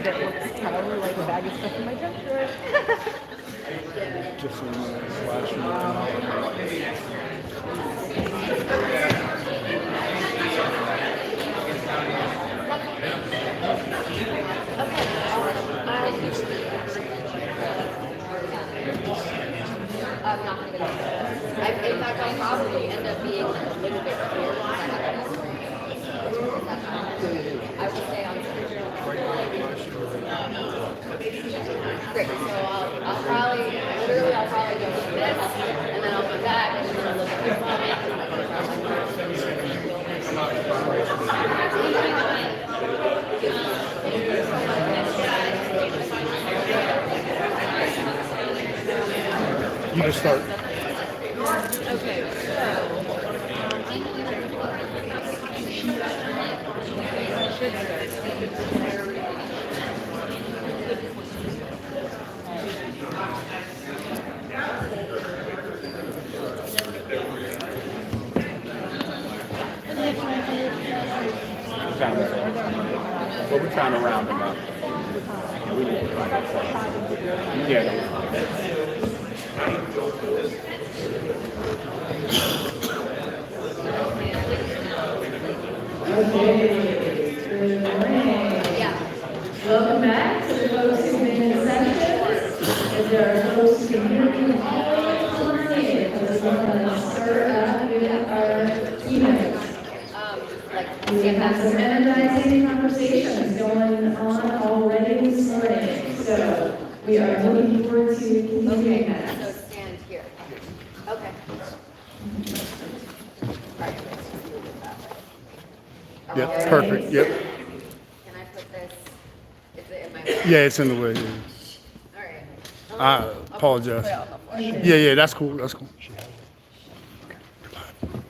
that looks probably like a bag of stuff in my junk drawer. Just in the last I'm not going to go into this. In fact, I'll probably end up being a little bit clear once I have I will stay on screen. Great, so I'll probably go with this, and then I'll come back, and then I'll look at the You just start. Okay, But we're trying to round them up. Yeah. Okay, good morning. Welcome back to the folks who've been in session. As there are folks who can hear me all online, because we're going to start up with our keynote. We have some energizing conversations going on already this morning, so we are looking forward to continuing that. So stand here. Okay. Yep, perfect. Yep. Can I put this? Is it in my way? Yeah, it's in the way. Yeah. All right. I apologize. Put it on the floor. Yeah, that's cool. That's cool.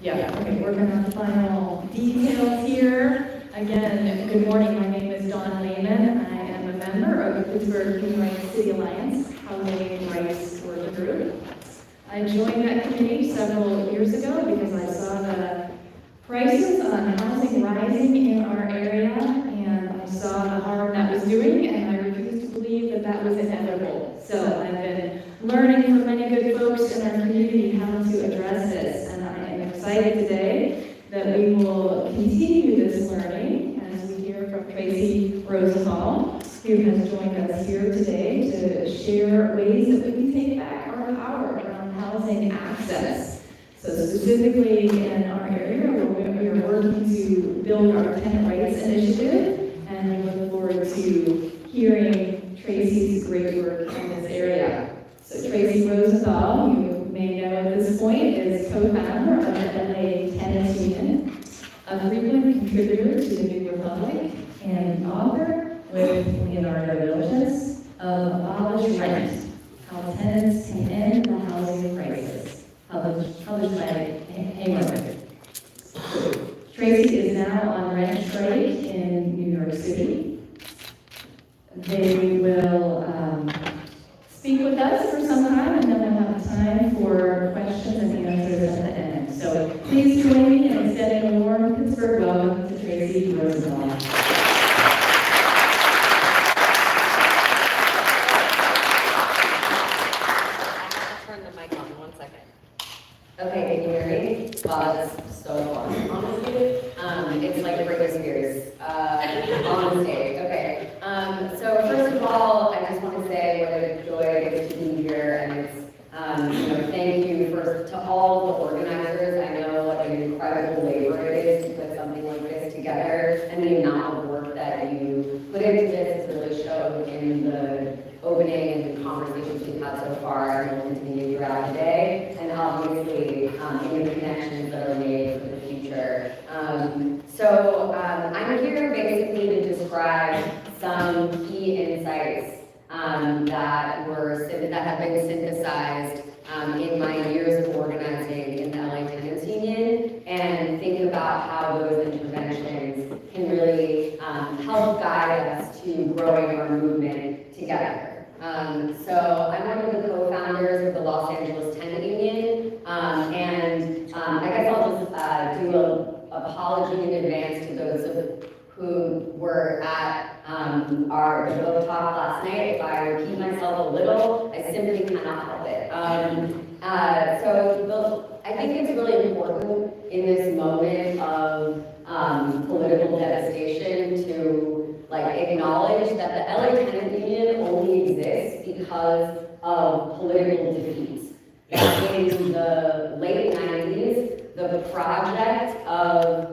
Yeah, okay, we're going to have the final details here. Again, good morning. My name is Dawn Lehman. I am a member of the Pittsburgh Human Rights City Alliance Housing Rights Working Group. I joined that committee several years ago because I saw the prices on housing rising in our area, and I saw the harm that was doing, and I refused to believe that that was inevitable. So I've been learning from many good folks in our community how to address this, and I am excited today that we will continue this learning as we hear from Tracy Rosenthal, who has joined us here today to share ways that we can take back our power around housing access. So specifically in our area, we are working to build our tenant rights initiative, and we look forward to hearing Tracy's great work in this area. So Tracy Rosenthal, you may know at this point, is co-founder of the LA Tenants Union, a frequent contributor to the New Republic, and author with Leonardo Vilches of Abolish Rent, How Tenants Can End the Housing Crisis, published by Keynote. Tracy is now on rent strike in New York City. They will speak with us for some time, and then we'll have time for questions and answers at the end. So please join me in extending a warm Pittsburgh welcome to Tracy Rosenthal. Turn the mic on 1 second. Okay, can you hear me? Wow, that's so fun. Honestly, it's like Britney Spears on the stage. Okay. So first of all, I just want to say what a joy it is to be here, and it's thank you to all the organizers. I know what an incredible labor it is to put something like this together, and the amount of work that you put into this is really shown in the opening and the conversations we've had so far, and will continue throughout the day, and obviously in the connections that are made for the future. So I'm here basically to describe some key insights that have been synthesized in my years of organizing in the LA Tenants Union, and think about how those interventions can really help guide us to growing our movement together. So I'm one of the co-founders of the Los Angeles Tenant Union, and I guess I'll just do an apology in advance to those who were at our book talk last night. If I repeat myself a little, I simply cannot help it. I think it's really important in this moment of political devastation to acknowledge that the LA Tenant Union only exists because of political defeats. In the late 90s, the project of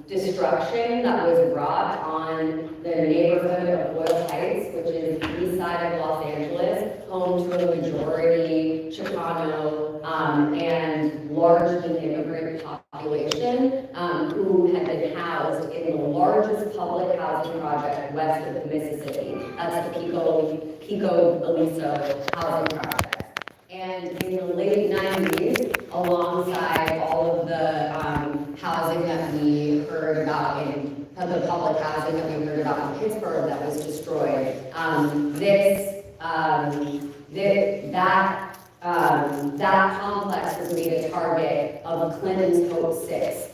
destruction that was wrought on the neighborhood of Loyal Heights, which is the east side of Los Angeles, home to a majority Chicano and largely immigrant population who had been housed in the largest public housing project west of the Mississippi. That's the Pico Aliso housing project. And in the late 90s, alongside all of the housing that we heard about the public housing that we heard about in Pittsburgh that was destroyed, that complex was made a target of Clinton's Hope 6.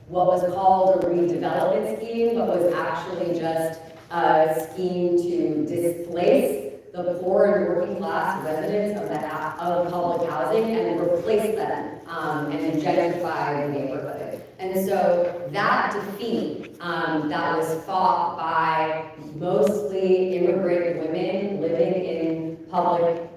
What was called a redevelopment scheme, but was actually just a scheme to displace the poor and working class residents of public housing and replace them and gentrify the neighborhood. And so that defeat that was fought by mostly immigrant women living in public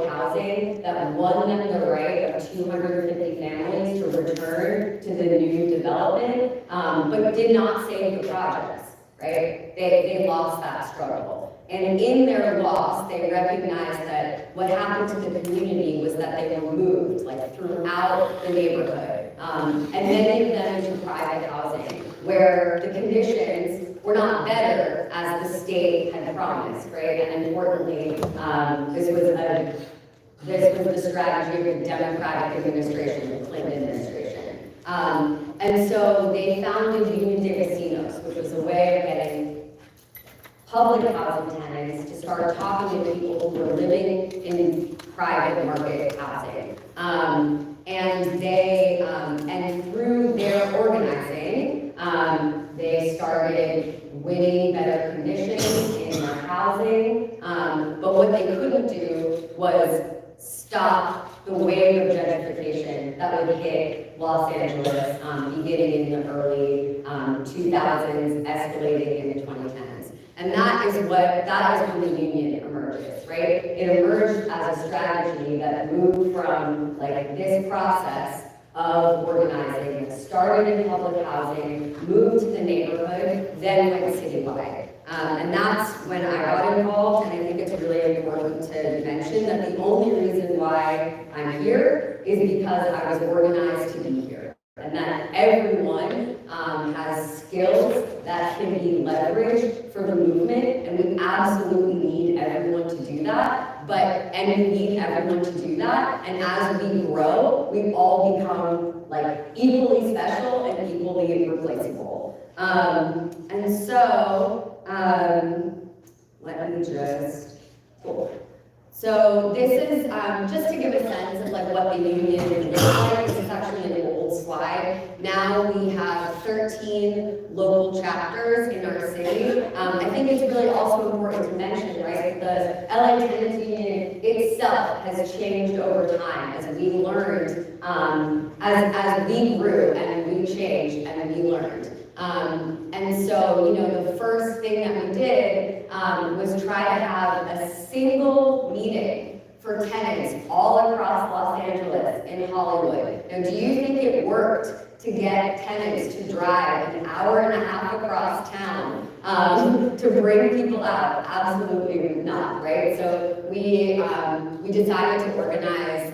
housing that won them the right of 250 families to return to the new development, but did not save the projects, right? They lost that struggle. And in their loss, they recognized that what happened to the community was that they were moved throughout the neighborhood. And many of them into private housing, where the conditions were not better as the state had promised, right? And importantly, this was the strategy of the Democratic administration, the Clinton administration. And so they founded Union de Vecinos, which was a way of getting public housing tenants to start talking to people who were living in private market housing. And through their organizing, they started winning better conditions in their housing. But what they couldn't do was stop the wave of gentrification that would hit Los Angeles beginning in the early 2000s, escalating in the 2010s. And that is when the union emerges, right? It emerged as a strategy that moved from this process of organizing that started in public housing, moved to the neighborhood, then went citywide. And that's when I got involved, and I think it's really important to mention that the only reason why I'm here is because I was organized to be here. And that everyone has skills that can be leveraged for the movement, and we absolutely need everyone to do that. And we need everyone to do that, and as we grow, we all become equally special and equally replaceable. And so, let me just, cool. So this is just to give a sense of what the union looks like. This is actually an old slide. Now we have 13 local chapters in our city. I think it's really also important to mention, right, the LA Tenants Union itself has changed over time as we learned, as we grew and we changed and we learned. And so, the first thing that we did was try to have a single meeting for tenants all across Los Angeles and Hollywood. Now, do you think it worked to get tenants to drive an hour and a half across town to bring people out? Absolutely not, right? So we decided to organize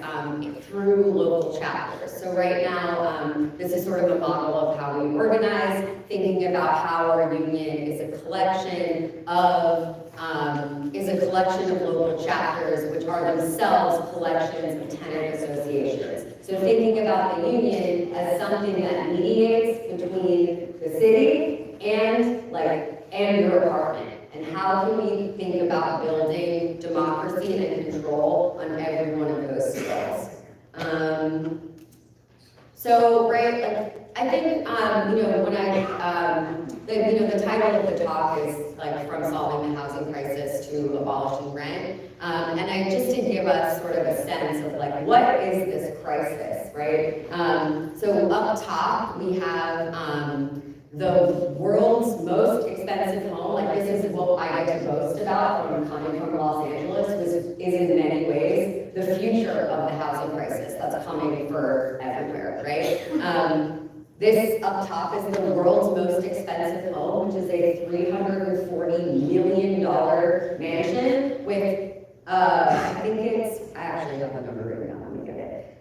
through local chapters. So right now, this is sort of a model of how we organize, thinking about how our union is a collection of local chapters, which are themselves collections of tenant associations. So thinking about the union as something that mediates between the city and your apartment. And how can we think about building democracy and control on every one of those scales? So, right, I think, when the title of the talk is like from solving the housing crisis to abolishing rent. And I just to give us sort of a sense of like, what is this crisis, right? So up top, we have the world's most expensive home. Like this is what I get to boast about from coming from Los Angeles, is in many ways the future of the housing crisis that's coming for everywhere, right? This up top is the world's most expensive home, which is a $340 million mansion with, I think I actually have the number written down, let me get it.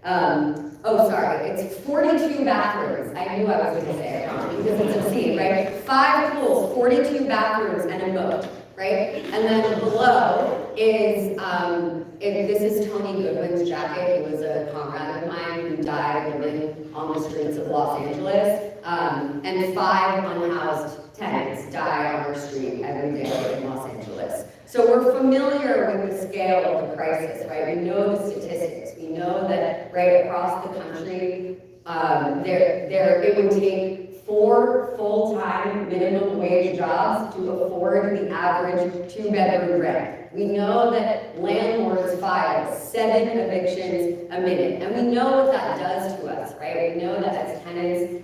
It's 42 bathrooms. I knew I was going to say it wrong because it's obscene, right? 5 pools, 42 bathrooms, and a moat, right? And then below is, this is Tony Goodwin's jacket. He was a comrade of mine who died living on the streets of Los Angeles. And 5 unhoused tenants die on our street every day in Los Angeles. So we're familiar with the scale of the crisis, right? We know the statistics. We know that right across the country, it would take 4 full-time minimum wage jobs to afford the average 2-bedroom rent. We know that landlords file 7 evictions a minute, and we know what that does to us, right? We know that as tenants,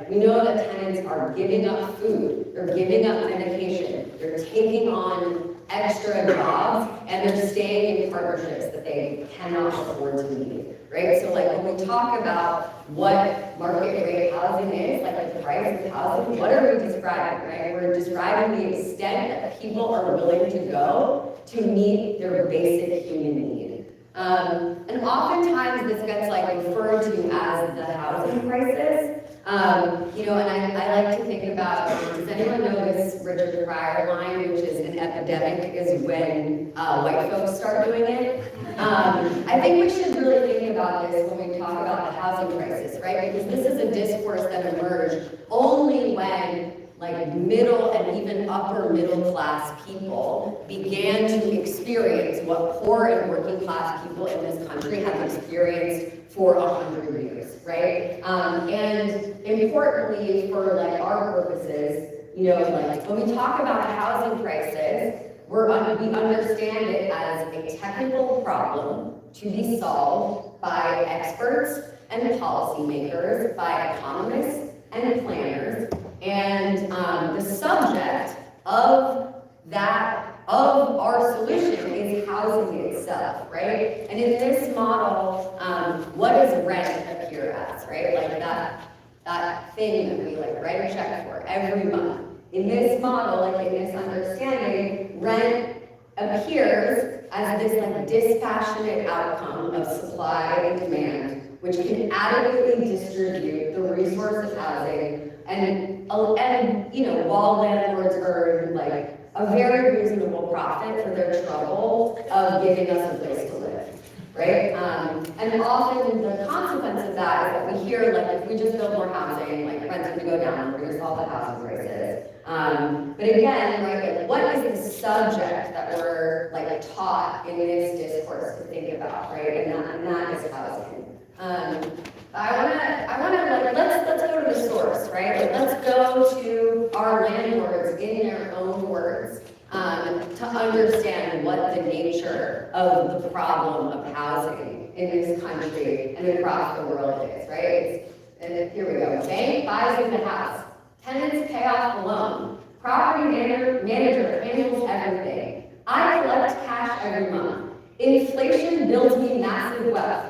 we know that tenants are giving up food, they're giving up medication, they're taking on extra jobs, and they're staying in partnerships that they cannot afford to leave, right? So when we talk about what market rate housing is, like the price of housing, what are we describing, right? We're describing the extent that people are willing to go to meet their basic human need. And oftentimes this gets referred to as the housing crisis. And I like to think about, does anyone know this Richard Pryor line, which is an epidemic is when white folks start doing it? I think we should really think about this when we talk about the housing crisis, right? Because this is a discourse that emerged only when middle and even upper middle class people began to experience what poor and working class people in this country have experienced for 100 years, right? And importantly, for our purposes, when we talk about a housing crisis, we understand it as a technical problem to be solved by experts and policymakers, by economists and planners, and the subject of our solution is housing itself, right? And in this model, what does rent appear as, right? That thing that we write a check for every month. In this model, in this understanding, rent appears as this dispassionate outcome of supply and demand, which can adequately distribute the resource of housing, and while landlords earn a very reasonable profit for their trouble of giving us a place to live, right? And often the consequence of that is that we hear if we just build more housing, rent's going to go down, we're going to solve the housing crisis. But again, right, what is the subject that we're taught in this discourse to think about, right? And that is housing. Let's go to the source, right? Let's go to our landlords in their own words to understand what the nature of the problem of housing in this country and across the world is, right? And here we go. Bank buys into house. Tenants pay off the loan. Property manager handles everything. I collect cash every month. Inflation builds me massive wealth.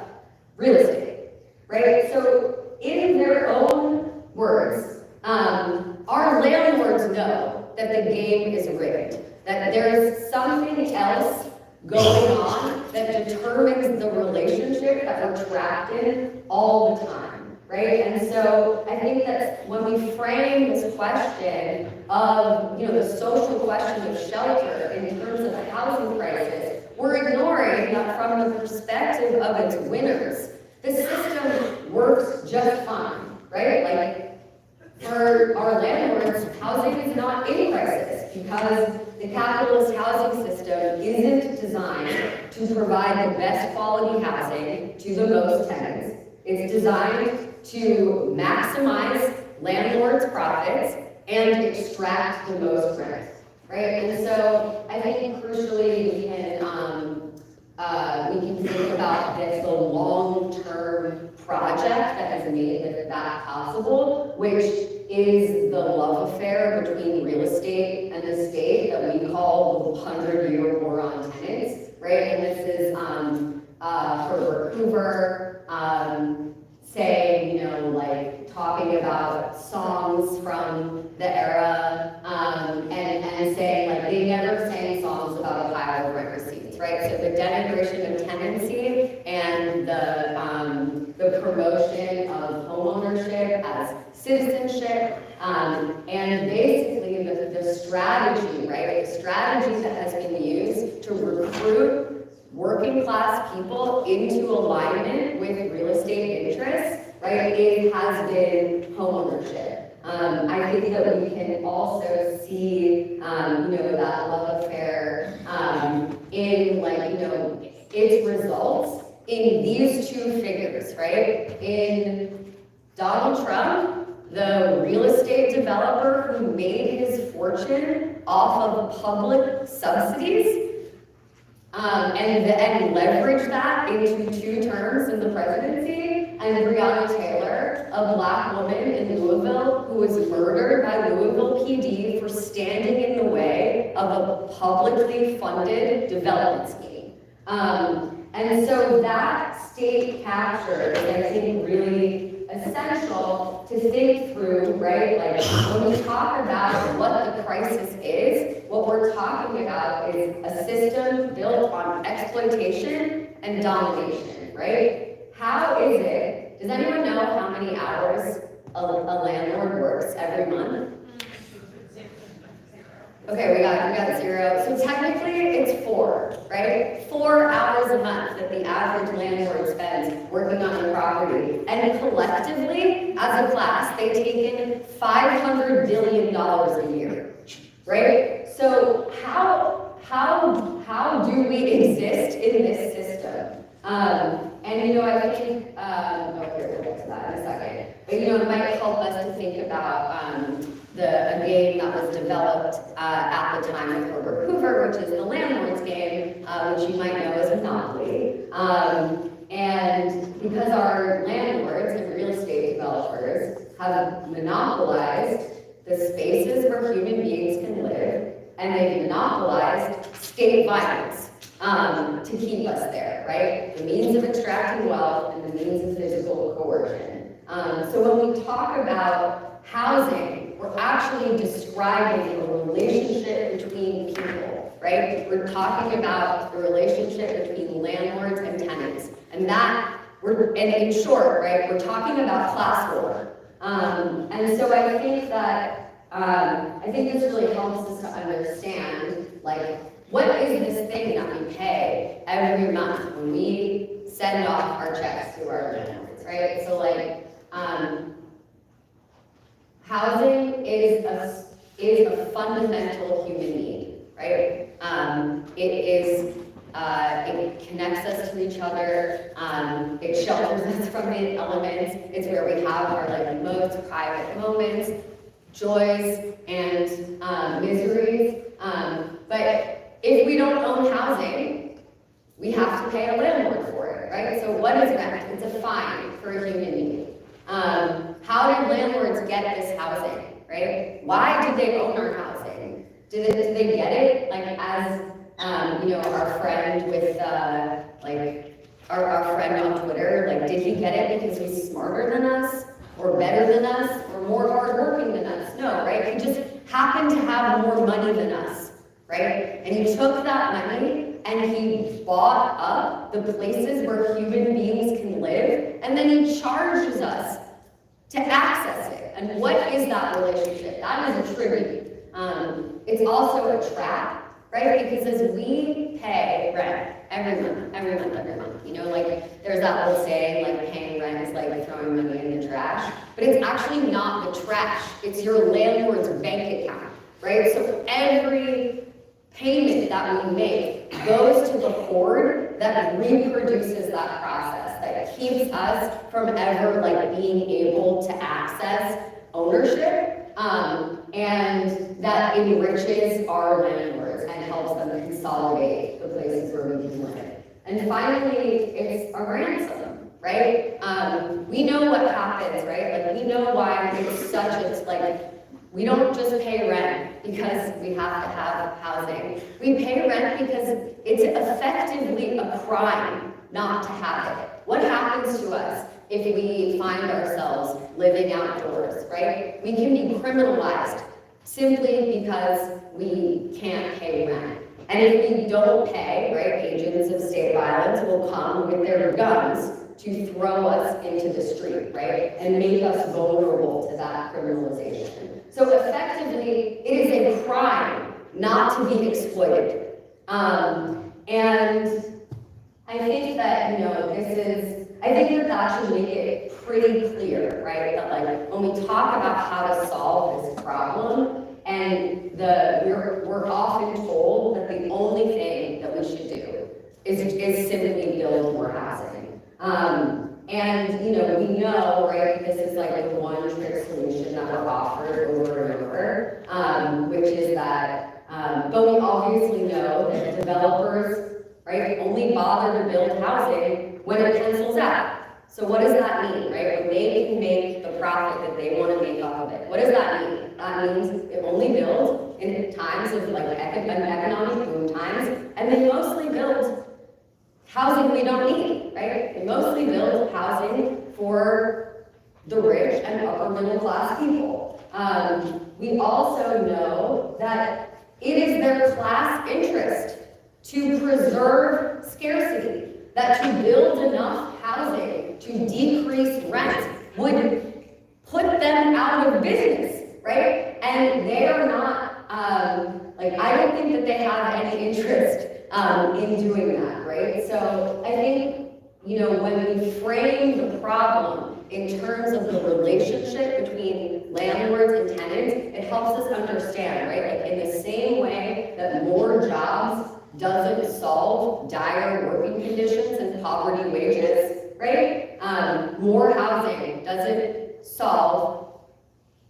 Real estate, right? So in their own words, our landlords know that the game is rigged, that there's something else going on that determines the relationship that we're trapped in all the time, right? And so I think that when we frame this question of, the social question of shelter in terms of the housing crisis, we're ignoring that from the perspective of its winners, the system works just fine, right? For our landlords, housing is not in crisis because the capitalist housing system isn't designed to provide the best quality housing to the most tenants. It's designed to maximize landlords' profits and extract the most rent, right? And so I think crucially we can think about this, the long-term project that has made that possible, which is the love affair between real estate and the state that we call the 100-year war on tenants, right? And this is Herbert Hoover saying, you know, like talking about songs from the era, and saying like they never sang songs about a pile of rent receipts, right? So the denigration of tenancy and the promotion of homeownership as citizenship, and basically the strategy, right? The strategy that has been used to recruit working class people into alignment with real estate interests, right? It has been homeownership. I think that we can also see, you know, that love affair in, like, you know, its results in these two figures, right? In Donald Trump, the real estate developer who made his fortune off of public subsidies, and leverage that into 2 terms in the presidency, and Breonna Taylor, a black woman in Louisville who was murdered by Louisville PD for standing in the way of a publicly funded development scheme. And so that state capture is, I think, really essential to think through, right? Like when we talk about what the crisis is, what we're talking about is a system built on exploitation and domination, right? How is it, does anyone know how many hours a landlord works every month? Okay, we got 0. So technically it's 4, right? 4 hours a month that the average landlord spends working on the property. And collectively, as a class, they take in $500 billion a year, right? So how do we exist in this system? And you know, I think, here, we'll get to that in a second. But you know, it might help us to think about a game that was developed at the time of Herbert Hoover, which is the landlord's game, which you might know as Monopoly. And because our landlords and real estate developers have monopolized the spaces where human beings can live, and they've monopolized state violence to keep us there, right? The means of extracting wealth and the means of physical coercion. So when we talk about housing, we're actually describing a relationship between people, right? We're talking about the relationship between landlords and tenants. And and in short, right, we're talking about class war. And so I think that, I think this really helps us to understand, like, what is this thing that we pay every month when we send off our checks to our landlords, right? So like, housing is a fundamental human need, right? It connects us to each other. It shelters us from the elements. It's where we have our like most private moments, joys, and miseries. But if we don't own housing, we have to pay a landlord for it, right? So what is rent? It's a fine for a human being. How did landlords get this housing, right? Why did they own our housing? Did they get it, like, as, you know, our friend with, like, our friend on Twitter, like, did he get it because he's smarter than us, or better than us, or more hardworking than us? No, right? He just happened to have more money than us, right? And he took that money and he bought up the places where human beings can live, and then he charges us to access it. And what is that relationship? That is a tribute. It's also a trap, right? Because as we pay rent every month, you know, like there's that old saying, like paying rent is like throwing money in the trash, but it's actually not the trash, it's your landlord's bank account, right? So every payment that we make goes to the hoard that reproduces that process, that keeps us from ever like being able to access ownership, and that enriches our landlords and helps them consolidate the places where we can live. And finally, it's a ransom, right? We know what happens, right? Like we know why it's such a, like, we don't just pay rent because we have to have housing. We pay rent because it's effectively a crime not to have it. What happens to us if we find ourselves living outdoors, right? We can be criminalized simply because we can't pay rent. And if we don't pay, right, agents of state violence will come with their guns to throw us into the street, right? And make us vulnerable to that criminalization. So effectively, it is a crime not to be exploited. And I think that, you know, I think that should make it pretty clear, right? That like, when we talk about how to solve this problem, and we're often told that the only thing that we should do is simply build more housing. And you know, we know, right, this is like the one trick solution that we're offered over and over, which is that, but we obviously know that developers, right, only bother to build housing when it pencils out. So what does that mean, right? When they can make the profit that they want to make off of it. What does that mean? That means it only builds in times of like economic boom times, and they mostly build housing we don't need, right? They mostly build housing for the rich and upper middle class people. We also know that it is their class interest to preserve scarcity, that to build enough housing to decrease rent would put them out of business, right? And they are not, like, I don't think that they have any interest in doing that, right? So I think, you know, when we frame the problem in terms of the relationship between landlords and tenants, it helps us understand, right? Like in the same way that more jobs doesn't solve dire working conditions and poverty wages, right? More housing doesn't solve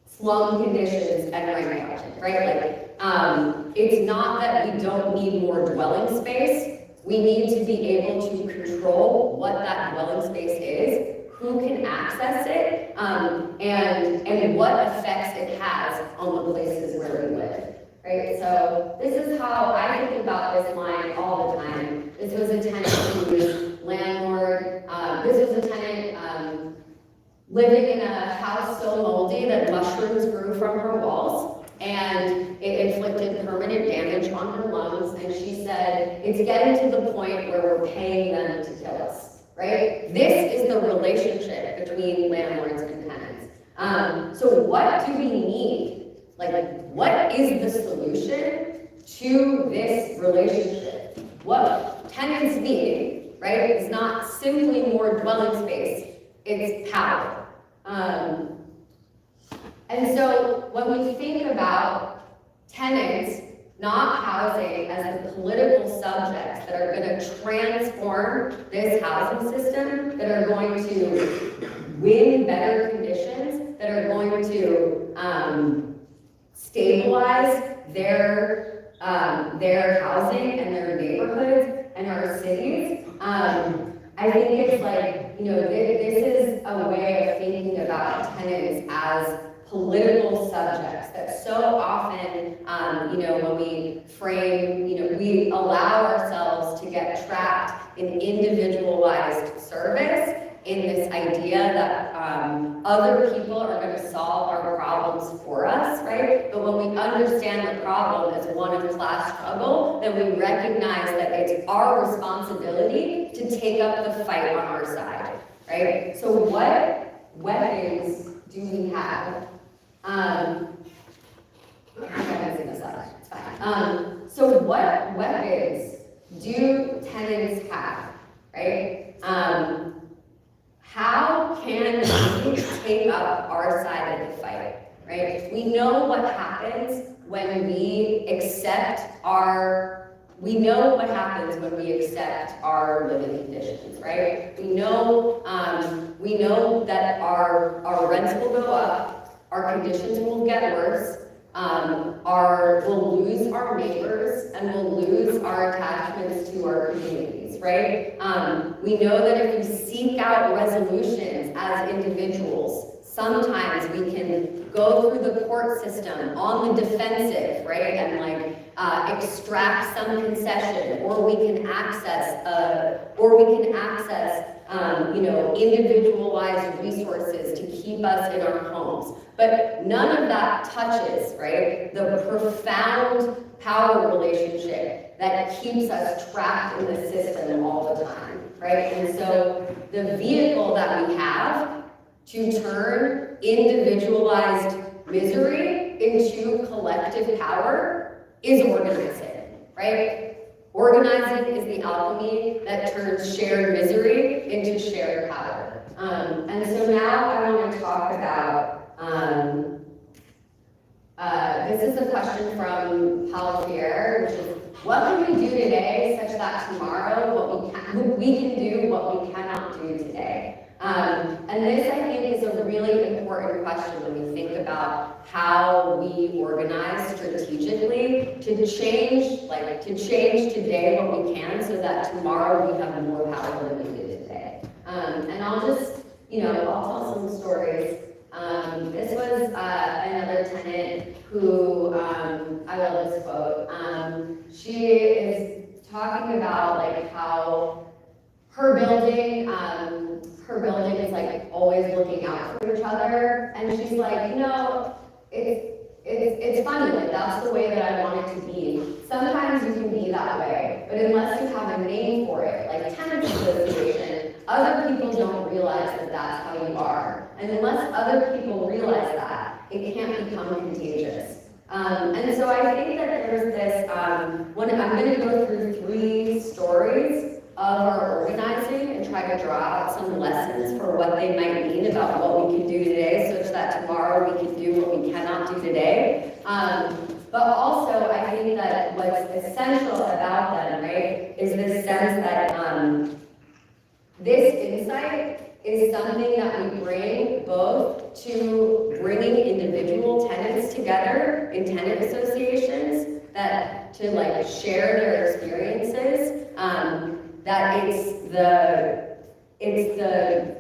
slum conditions and rent reduction, right? Like, it's not that we don't need more dwelling space. We need to be able to control what that dwelling space is, who can access it, and what effects it has on the places where we live, right? So this is how I think about this line all the time. This was a tenant whose landlord, this was a tenant living in a house so moldy that mushrooms grew from her walls, and it inflicted permanent damage on her lungs, and she said, it's getting to the point where we're paying them to kill us, right? This is the relationship between landlords and tenants. So what do we need? Like, what is the solution to this relationship? What tenants need, right, is not simply more dwelling space, it's power. And so when we think about tenants not housing as the political subjects that are going to transform this housing system, that are going to win better conditions, that are going to stabilize their housing and their neighborhoods and our cities, I think it's like, you know, this is a way of thinking about tenants as political subjects that so often, you know, when we frame, you know, we allow ourselves to get trapped in individualized service, in this idea that other people are going to solve our problems for us, right? But when we understand the problem as one of class struggle, then we recognize that it's our responsibility to take up the fight on our side, right? So what weapons do we have? I'm not using the slide, it's fine. So what weapons do tenants have, right? How can we take up our side of the fight, right? We know what happens when we accept our we know what happens when we accept our living conditions, right? We know that our rents will go up, our conditions will get worse, we'll lose our neighbors, and we'll lose our attachments to our communities, right? We know that if we seek out resolutions as individuals, sometimes we can go through the court system on the defensive, right, and extract some concession, or we can access, individualized resources to keep us in our homes. But none of that touches, right, the profound power relationship that keeps us trapped in the system all the time, right? And so the vehicle that we have to turn individualized misery into collective power is organizing, right? Organizing is the alchemy that turns shared misery into shared power. And so now I want to talk about, this is a question from Paulo Freire, which is, what can we do today such that tomorrow we can do what we cannot do today? And this, I think, is a really important question when we think about how we organize strategically to change today what we can so that tomorrow we have more power than we do today. And I'll just, I'll tell some stories. This was another tenant who, I love this quote. She is talking about how her building is always looking out for each other, and she's like, it's funny, that's the way that I want it to be. Sometimes you can be that way, but unless you have a name for it, like tenants association, other people don't realize that that's how you are. And unless other people realize that, it can't become contagious. And so I think that there's this, I'm going to go through 3 stories of our organizing and try to draw out some lessons for what they might mean about what we can do today, such that tomorrow we can do what we cannot do today. But also, I think that what's essential about them, right, is this sense that this insight is something that we bring both to bringing individual tenants together in tenant associations, that to share their experiences, that it's the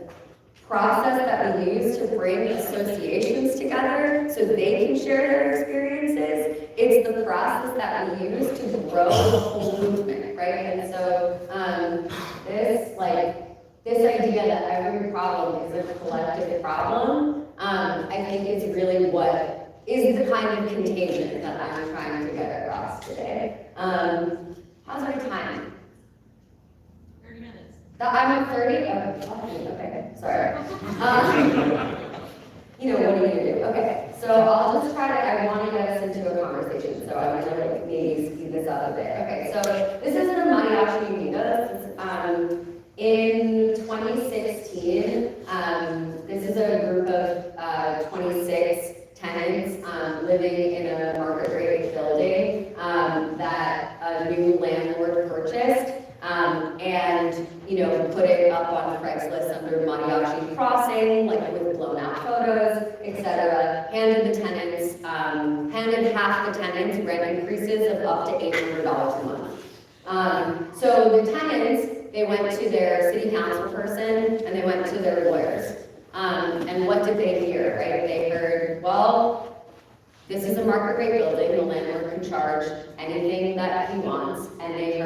process that we use to bring associations together so they can share their experiences. It's the process that we use to grow the whole movement, right? And so this idea that every problem is a collective problem, I think is really what is the kind of contagion that I'm trying to get across today. How's our time? 30 minutes. I'm at 30? Okay, sorry. What are you gonna do? Okay, so I'll just try to, I want to get us into a conversation, so I'm gonna maybe speed this up a bit. Okay, so this is the Mariachi Unidas. In 2016, this is a group of 26 tenants living in a market rate building that a new landlord purchased. And put it up on Craigslist under Mariachi Crossing, with blown out photos, etc. Handed half the tenants rent increases of up to $800 a month. So the tenants, they went to their city council person and they went to their lawyers. And what did they hear, right? They heard, well, this is a market rate building, the landlord can charge anything that he wants. And they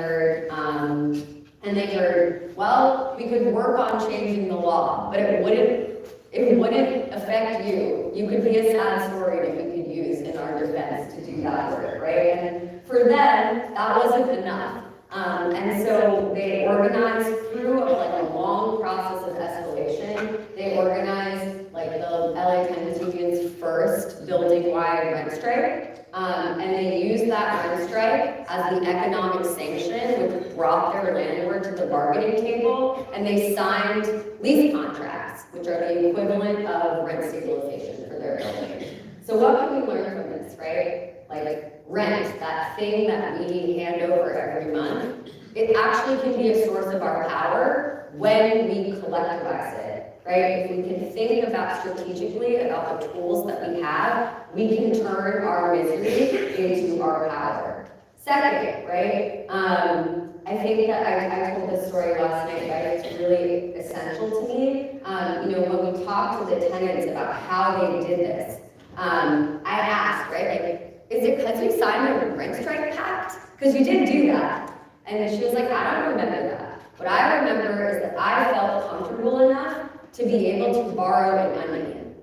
heard, well, we could work on changing the law, but it wouldn't affect you. You could be a sad story that we could use in our defense to do that work, right? And for them, that wasn't enough. And so they organized through a long process of escalation. They organized the LA Tenants Union's first building-wide rent strike, and they used that rent strike as the economic sanction which brought their landlord to the bargaining table, and they signed lease contracts, which are the equivalent of rent stabilization for their building. So what can we learn from this, right? like rent, that thing that we hand over every month, it actually can be a source of our power when we collectivize it, right? If we can think about strategically about the tools that we have, we can turn our misery into our power. Second, right? I think that I told this story last night, right? It's really essential to me. When we talked to the tenants about how they did this, I asked, right, like, is it because you signed a rent strike pact? Because you did do that. And she was like, I don't remember that. What I remember is that I felt comfortable enough to be able to borrow an onion.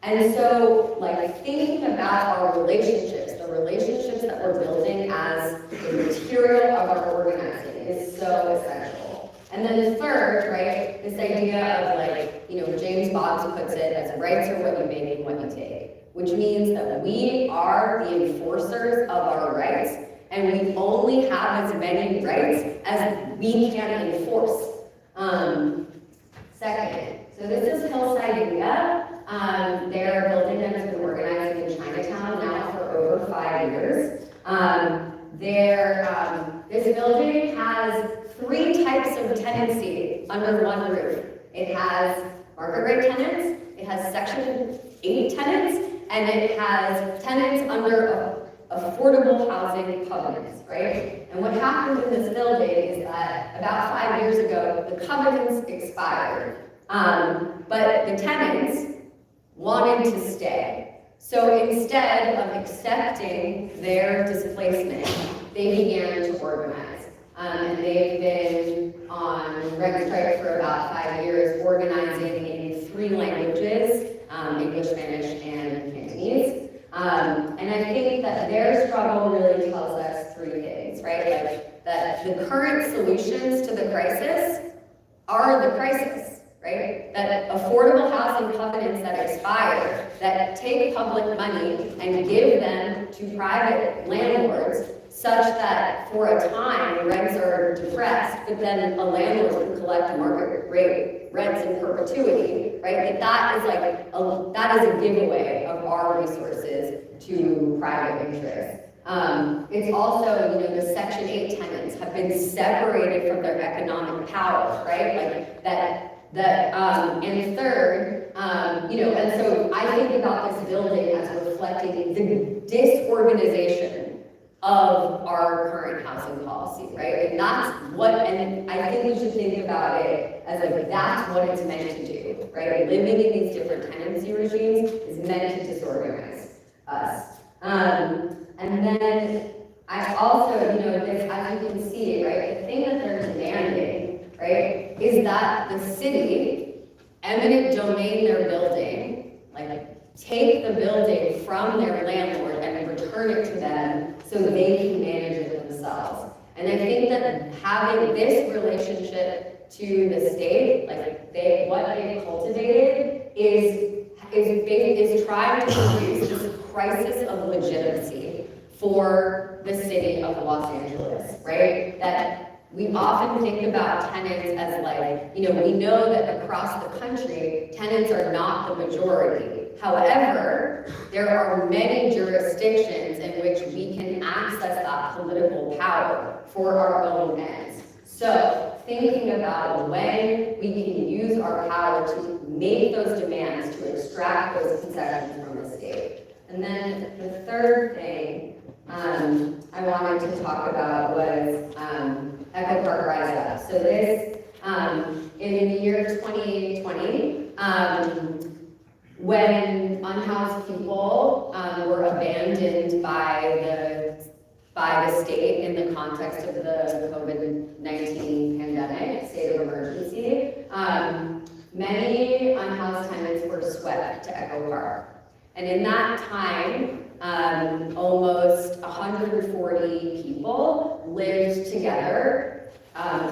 And so, like, thinking about our relationships, the relationships that we're building as the material of our organizing is so essential. And then the third, right, this idea of like, James Boggs puts it as rights are what you make and what you take, which means that we are the enforcers of our rights, and we only have as many rights as we can enforce. Second, so this is Hillside India. They're a building that has been organizing in Chinatown now for over 5 years. This building has 3 types of tenancy under one roof. It has market rate tenants, it has Section 8 tenants, and it has tenants under affordable housing covenants, right? And what happened in this building is that about 5 years ago, the covenants expired, but the tenants wanted to stay. So instead of accepting their displacement, they began to organize. And they've been on rent strike for about 5 years, organizing in 3 languages, English, Spanish, and Cantonese. And I think that their struggle really tells us 3 things, right? Like that the current solutions to the crisis are the crisis, right? That affordable housing covenants that expire, that take public money and give them to private landlords, such that for a time rents are depressed, but then a landlord can collect market rate rents in perpetuity, right? That is a giveaway of our resources to private interests. It's also, the Section 8 tenants have been separated from their economic power, right? And third, and so I think about this building as reflecting the disorganization of our current housing policy, right? And I think we should think about it as that's what it's meant to do, right? Living in these different tenancy regimes is meant to disorganize us. And then I also, this, as you can see, right, the thing that they're demanding, right, is that the city, eminent domain their building, take the building from their landlord and return it to them so they can manage it themselves. And I think that having this relationship to the state, what they've cultivated is trying to produce this crisis of legitimacy for the city of Los Angeles, right? That we often think about tenants as we know that across the country, tenants are not the majority. However, there are many jurisdictions in which we can access that political power for our own ends. So, thinking about when we can use our power to make those demands, to extract those concessions from the state. And then the third thing I wanted to talk about was Echo Park Rise Up. So this, in the year 2020, when unhoused people were abandoned by the state in the context of the COVID-19 pandemic, state of emergency, many unhoused tenants were swept to Echo Park. And in that time, almost 140 people lived together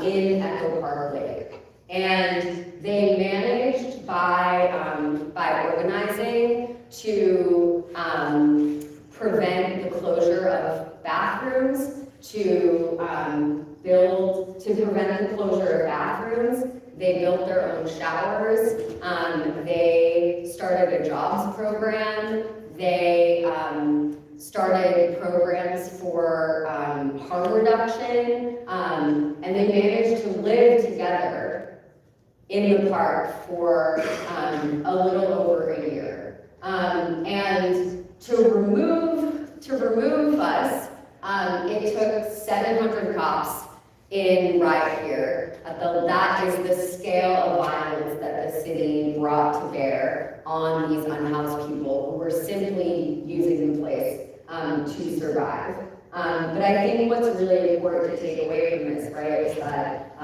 in Echo Park Lake. And they managed by organizing to prevent the closure of bathrooms, to prevent the closure of bathrooms. They built their own showers. They started a jobs program. They started programs for harm reduction, and they managed to live together in the park for a little over a year. And to remove us, it took 700 cops in riot gear. That is the scale of violence that the city brought to bear on these unhoused people who were simply using the place to survive. But I think what's really important to take away from this, right, is that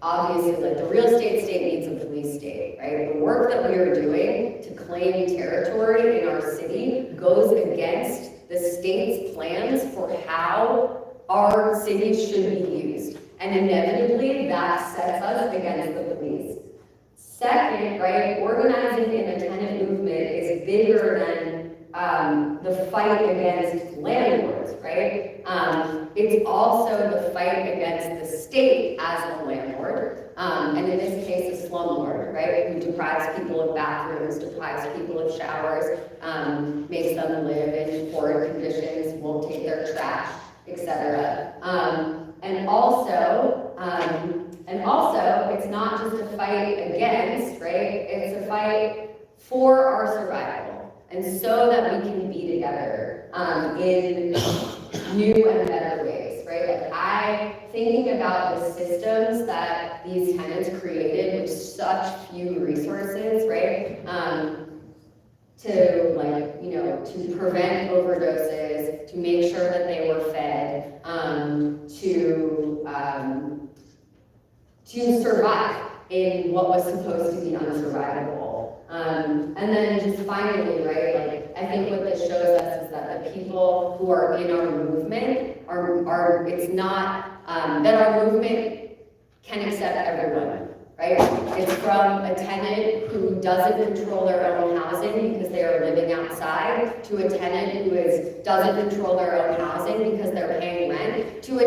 obviously, like, the real estate state needs a police state, right? The work that we are doing to claim territory in our city goes against the state's plans for how our cities should be used. And inevitably, that sets us against the police. Second, right, organizing in a tenant movement is bigger than the fight against landlords, right? It's also the fight against the state as a landlord, and in this case, a slumlord, right? Who deprives people of bathrooms, deprives people of showers, makes them live in poor conditions, won't take their trash, etc. And also, it's not just a fight against, right? It's a fight for our survival. And so that we can be together in new and better ways, right? Like, thinking about the systems that these tenants created with such few resources, right? To, like, you know, to prevent overdoses, to make sure that they were fed, to survive in what was supposed to be unsurvivable. And then just finally, right, like, I think what this shows us is that the people who are in our movement it's not, that our movement can accept everyone, right? It's from a tenant who doesn't control their own housing because they are living outside, to a tenant who doesn't control their own housing because they're paying rent, to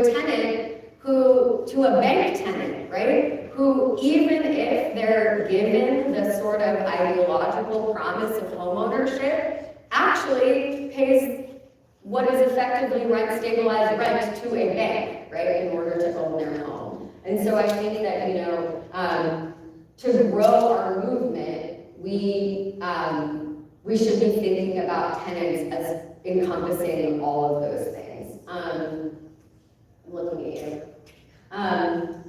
a bank tenant, right? Who, even if they're given the sort of ideological promise of homeownership, actually pays what is effectively rent-stabilized rent to a bank, right, in order to own their home. And so I think that, you know, to grow our movement, we should be thinking about tenants as encompassing all of those things. I'm looking at you.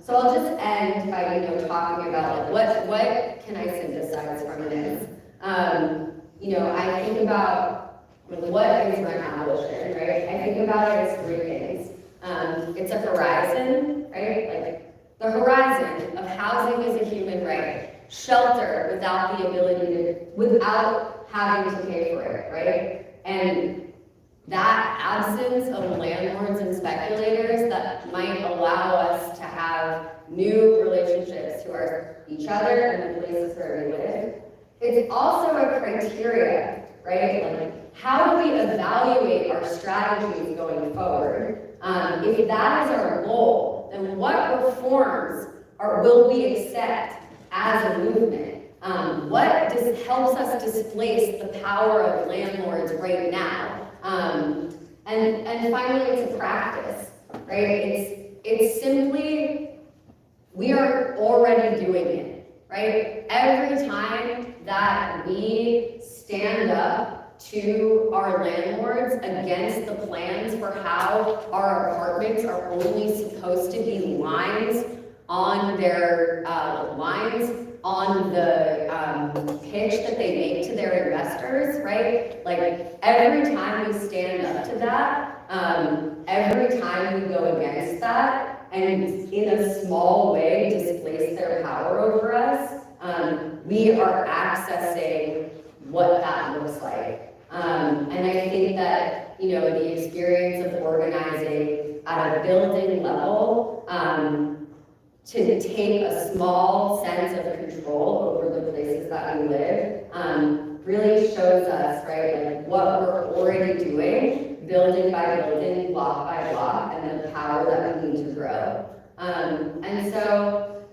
So I'll just end by, you know, talking about, like, what can I synthesize from this? You know, I think about, like, what is rent abolition, right? I think about it as three things. It's a horizon, right? Like, the horizon of housing is a human right, shelter without having to pay for it, right? And that absence of landlords and speculators that might allow us to have new relationships to each other and the places where we live. It's also a criteria, right? Like, how do we evaluate our strategies going forward? If that is our goal, then what reforms will we accept as a movement? What helps us displace the power of landlords right now? And finally, it's a practice, right? It's simply, we are already doing it, right? Every time that we stand up to our landlords against the plans for how our apartments are only supposed to be lines on their pitch that they make to their investors, right? Like, every time we stand up to that, every time we go against that, and in a small way displace their power over us, we are accessing what that looks like. And I think that, you know, the experience of organizing at a building level, to take a small sense of control over the places that we live, really shows us, right, like, what we're already doing, building by building, block by block, and the power that we need to grow. And so,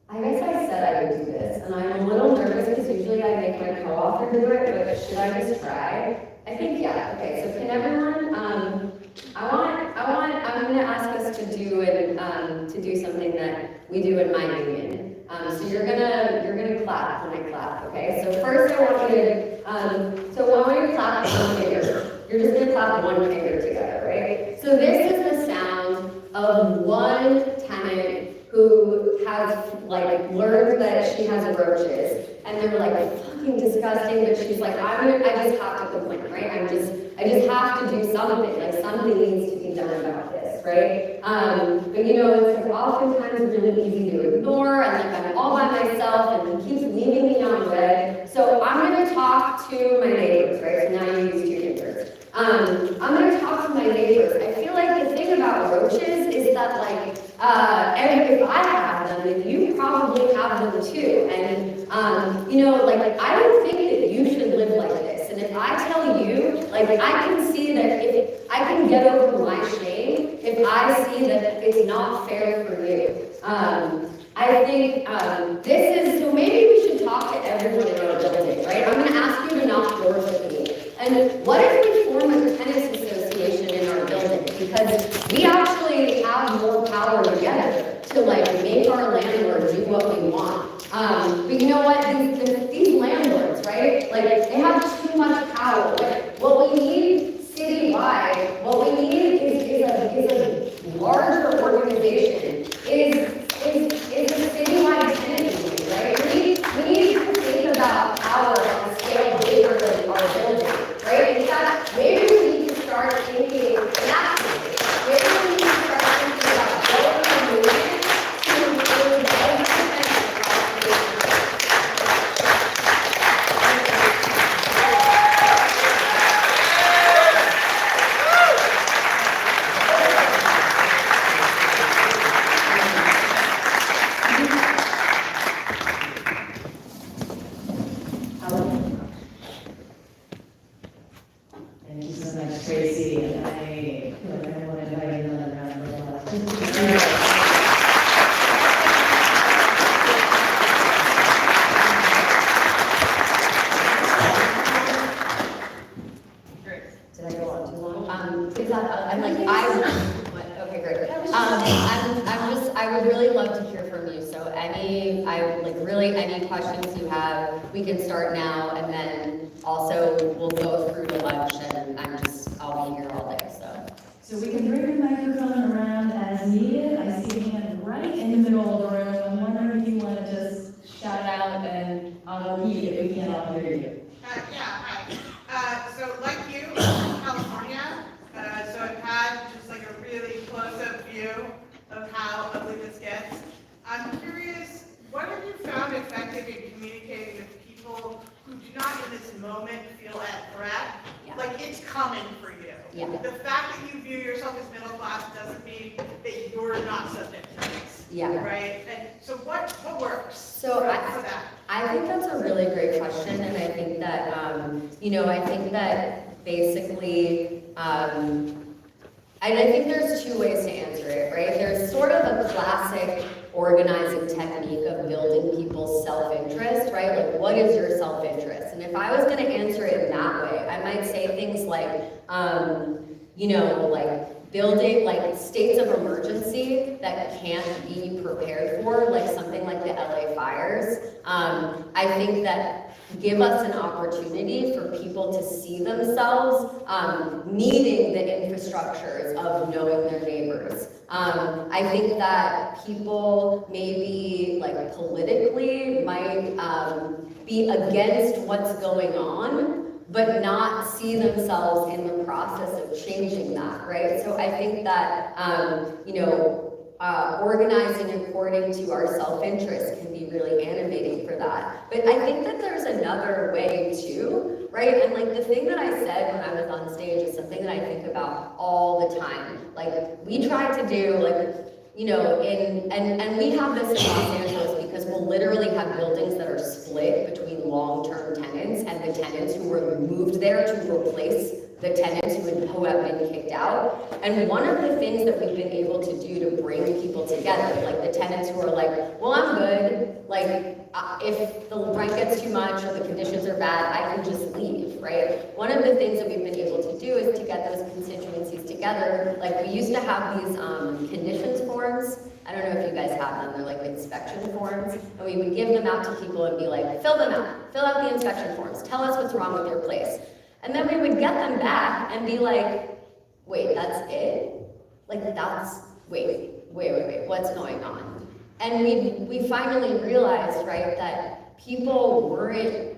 I guess I said I would do this, and I'm a little nervous because usually I make my co-author do it, but should I just try? I think, yeah, okay, so can everyone, I'm gonna ask us to do something that we do in my union. So you're gonna clap when I clap, okay? So first I want you to, so when we clap one finger, you're just gonna clap one finger together, right? So this is the sound of one tenant who has like learned that she has roaches, and they're like fucking disgusting, but she's like, I just have to complain, right? I just have to do something, like something needs to be done about this, right? But you know, it's like oftentimes really easy to ignore, and like I'm all by myself, and he keeps leaving me on red. So I'm gonna talk to my neighbors, right? So now you use two fingers. I'm gonna talk to my neighbors. I feel like the thing about roaches is that like, and if I have them, then you probably have them too. And you know, like I don't think that you should live like this. And if I tell you, like I can see that if I can get over my shame, if I see that it's not fair for you. I think this is, so maybe we should talk to everyone in our building, right? I'm gonna ask you to knock doors with me. And what if we form a tenants association in our building? Because we actually have more power together to like make our landlord do what we want. But you know what, these landlords, right? Like they have too much power. Like, what we need citywide, what we need is a larger organization, is a citywide tenant, right? We need to think about power on a scale bigger than our building, right? In fact, maybe we need to start thinking nationally. Maybe we need to start thinking about building a movement to include every tenant across the nation. Thank you so much, Tracy. And I feel like I want to invite you another round of applause. Did I go on too long? Is that, I'm like, okay, great. I would really love to hear from you. So any questions you have, we can start now, and then also we'll go through the lunch, and I'll be here all day, so. So we can bring the microphone around as needed. I see a hand right in the middle of the room. I'm wondering if you want to just shout out, and I'll repeat if we can't all hear you. Hi. So like you, I'm in California, so I've had just like a really close-up view of how ugly this gets. I'm curious, what have you found effective in communicating with people who do not in this moment feel at threat? Yeah. Like it's coming for you. Yeah. The fact that you view yourself as middle class doesn't mean that you're not subject to this. Yeah. Right? And so what works So for that? I think that's a really great question, and I think that, I think that basically, I think there's two ways to answer it, right? There's sort of a classic organizing technique of building people's self-interest, right? Like, what is your self-interest? And if I was gonna answer it in that way, I might say things like, like building like states of emergency that can't be prepared for, like something like the LA fires. I think that give us an opportunity for people to see themselves needing the infrastructures of knowing their neighbors. I think that people maybe like politically might be against what's going on, but not see themselves in the process of changing that, right? So I think that, organizing according to our self-interest can be really animating for that. But I think that there's another way too, right? And like the thing that I said when I was on stage is something that I think about all the time. Like we try to do and we have this in Los Angeles because we'll literally have buildings that are split between long-term tenants and the tenants who were moved there to replace the tenants who have been kicked out. And one of the things that we've been able to do to bring people together, like the tenants who are like, well, I'm good, like, if the rent gets too much or the conditions are bad, I can just leave, right? One of the things that we've been able to do is to get those constituencies together. Like we used to have these conditions forms. I don't know if you guys have them, they're like inspection forms. And we would give them out to people and be like, fill them out, fill out the inspection forms, tell us what's wrong with your place. And then we would get them back and be like, wait, that's it? Like that's, wait, what's going on? And we finally realized, right, that people weren't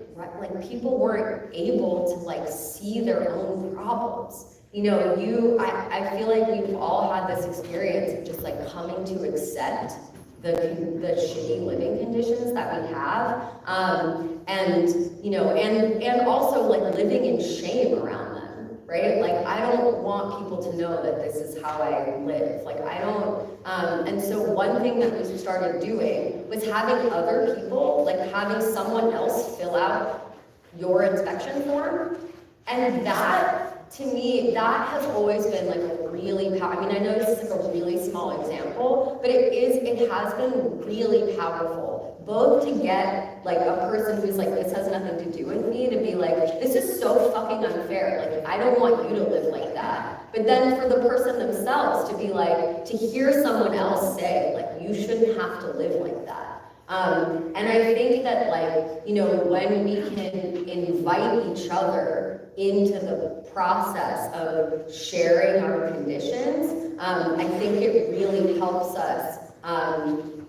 able to like see their own problems. You know, I feel like we've all had this experience of just like coming to accept the shitty living conditions that we have, and you know, and also like living in shame around them, right? Like I don't want people to know that this is how I live. Like I don't, and so one thing that we started doing was having other people, like having someone else fill out your inspection form, and that. To me, that has always been like a really powerful, I mean, I know this is like a really small example, but it has been really powerful, both to get like a person who's like, this has nothing to do with me, to be like, this is so fucking unfair, like, I don't want you to live like that. But then for the person themselves to be like, to hear someone else say, like, you shouldn't have to live like that. And I think that like, you know, when we can invite each other into the process of sharing our conditions, I think it really helps us,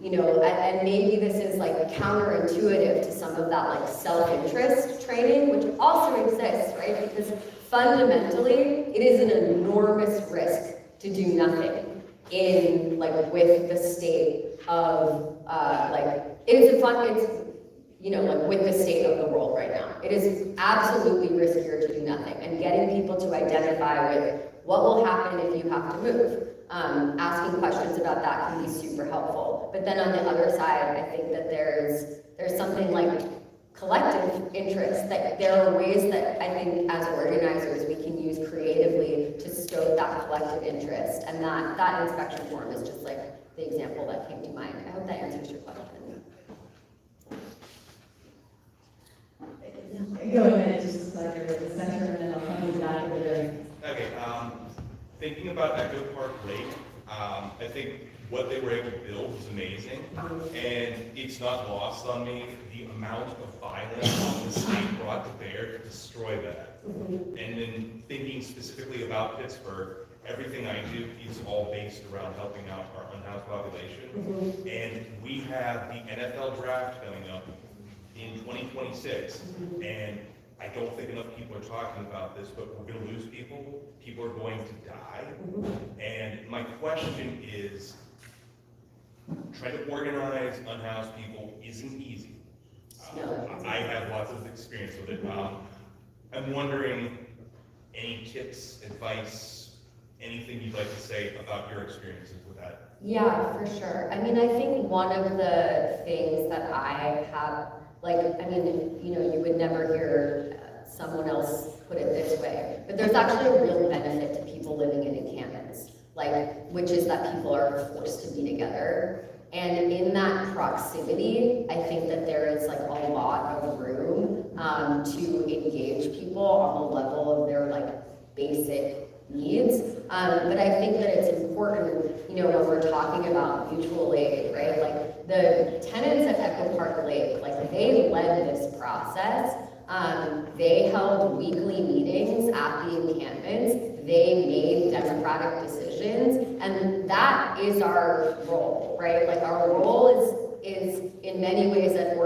you know, and maybe this is like counterintuitive to some of that like self-interest training, which also exists, right? Because fundamentally, it is an enormous risk to do nothing in like with the state of like, it's, you know, like with the state of the world right now. It is absolutely riskier to do nothing, and getting people to identify with what will happen if you have to move. Asking questions about that can be super helpful. But then on the other side, I think that there's something like collective interest, that there are ways that I think as organizers we can use creatively to stoke that collective interest, and that inspection form is just like the example that came to mind. I hope that answers your question. Go ahead, just like you're at the center, and then I'll come to the back of the room. Okay, thinking about Echo Park Lake, I think what they were able to build was amazing, and it's not lost on me the amount of violence the state brought to bear to destroy that. And then thinking specifically about Pittsburgh, everything I do is all based around helping out our unhoused population. And we have the NFL draft coming up in 2026, and I don't think enough people are talking about this, but we're going to lose people. People are going to die. And my question is, trying to organize unhoused people isn't easy. I have lots of experience with it. I'm wondering, any tips, advice, anything you'd like to say about your experiences with that? Yeah, for sure. I mean, I think one of the things that I have, like, I mean, you know, you would never hear someone else put it this way, but there's actually a real benefit to people living in encampments, like, which is that people are forced to be together. And in that proximity, I think that there is like a lot of room to engage people on the level of their like basic needs. But I think that it's important, you know, when we're talking about mutual aid, right? Like the tenants at Echo Park Lake, like they led this process. They held weekly meetings at the encampments. They made democratic decisions, and that is our role, right? Like our role is in many ways as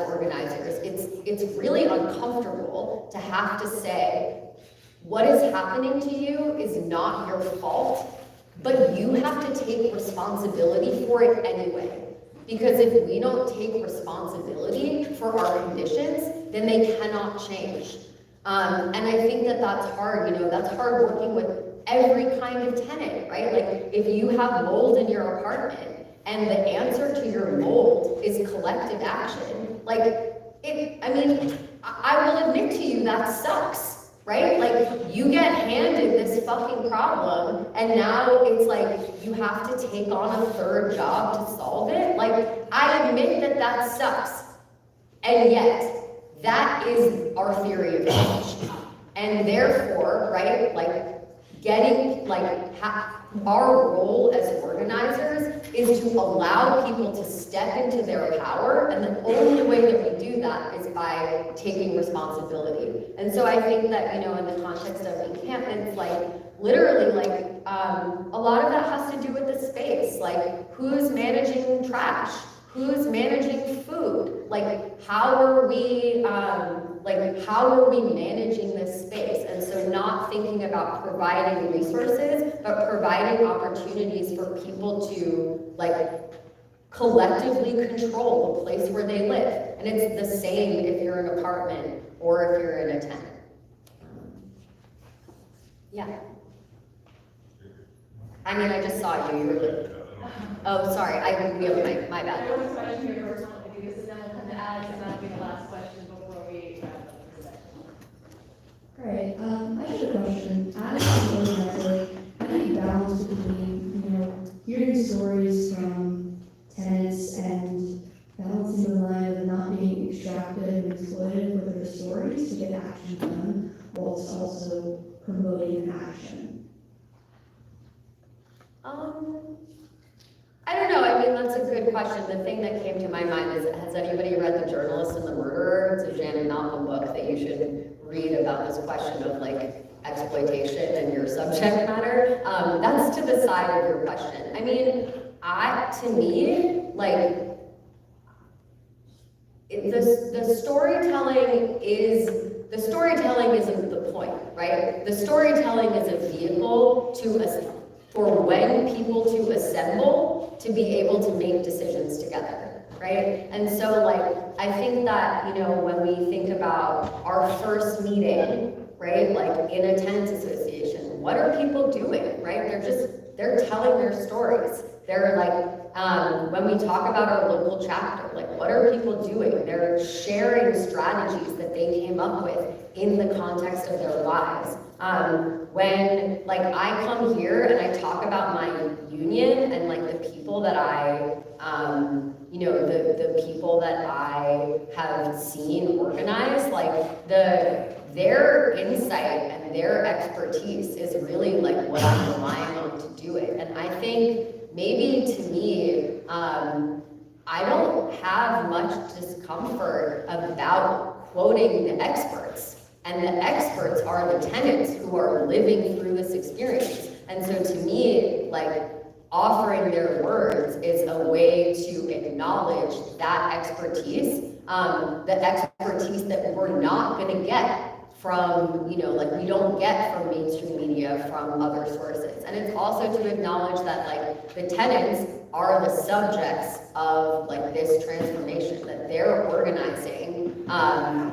organizers, it's really uncomfortable to have to say, what is happening to you is not your fault, but you have to take responsibility for it anyway. Because if we don't take responsibility for our conditions, then they cannot change. And I think that that's hard, you know, that's hard working with every kind of tenant, right? Like if you have mold in your apartment and the answer to your mold is collective action, like I mean, I will admit to you that sucks, right? Like you get handed this fucking problem and now it's like you have to take on a third job to solve it. Like I admit that that sucks. And yet, that is our theory of change. And therefore, right, like getting, our role as organizers is to allow people to step into their power, and the only way that we do that is by taking responsibility. And so I think that, you know, in the context of encampments, like, literally, like, a lot of that has to do with the space, like, who's managing trash? Who's managing food? Like, how are we managing this space? And so not thinking about providing resources, but providing opportunities for people to, like, collectively control the place where they live. And it's the same if you're an apartment or if you're in a tent. Yeah. I mean, I just saw you, you were like, oh, sorry, we have my bad. There was a question here first, I want to do this, and then we'll come to Alex, and that'll be the last question before we wrap up the session. Great. I have a question. As an organizer, how do you balance between, you know, hearing stories from tenants and balancing the line of not being extracted and exploited with their stories to get action done, whilst also promoting an action? I don't know, I mean, that's a good question. The thing that came to my mind is, has anybody read The Journalist and the Murderer? It's a Janet Malcolm book that you should read about this question of, like, exploitation and your subject matter. That's to the side of your question. I mean, to me, like, the storytelling isn't the point, right? The storytelling is a vehicle for when people to assemble to be able to make decisions together, right? And so, like, I think that, you know, when we think about our first meeting, right, like in a tenants association, what are people doing, right? They're telling their stories. They're like, when we talk about our local chapter, like, what are people doing? They're sharing strategies that they came up with in the context of their lives. When, like, I come here and I talk about my union and, like, the people that I, you know, the people that I have seen organize, like, their insight and their expertise is really, like, what I'm relying on to do it. And I think maybe to me, I don't have much discomfort about quoting the experts. And the experts are the tenants who are living through this experience. And so to me, like, offering their words is a way to acknowledge that expertise, the expertise that we're not gonna get from, you know, like, we don't get from mainstream media, from other sources. And it's also to acknowledge that, like, the tenants are the subjects of, like, this transformation that they're organizing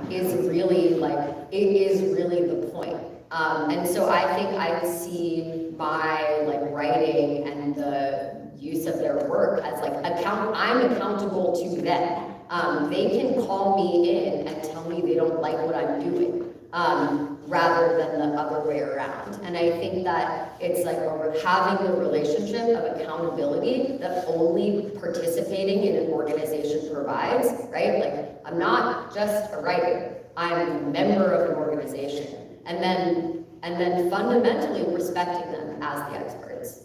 is really, like, it is really the point. And so I think I see my, like, writing and the use of their work as, like, I'm accountable to them. They can call me in and tell me they don't like what I'm doing. Rather than the other way around. And I think that it's like having the relationship of accountability that only participating in an organization provides, right? Like, I'm not just a writer, I'm a member of an organization. And then fundamentally respecting them as the experts.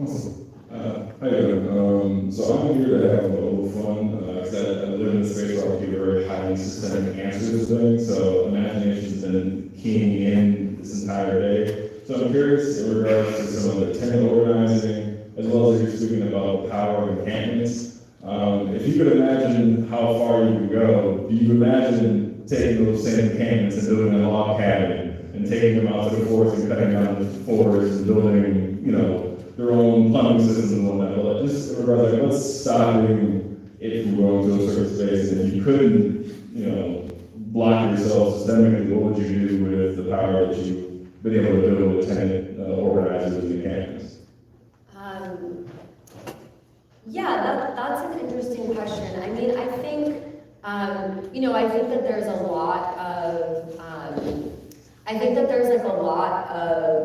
Awesome. Hi there. So I'm here to have a little fun. I live in a space where I can give very highly systemic answers to things. So imagination's been keying in this entire day. So I'm curious in regards to some of the tenant organizing, as well as you're speaking about power of encampments. If you could imagine how far you could go, do you imagine taking those same encampments and building a log cabin and taking them out to the forest and cutting down the forest and building, you know, their own plumbing systems and all that, but, like, just in regards, like, what's stopping it from going to a certain space? And if you couldn't, you know, block yourself systemically, what would you do with the power that you've been able to build with tenant organizers in the campus? Yeah, that's an interesting question. I mean, I think, you know, I think that there's a lot of,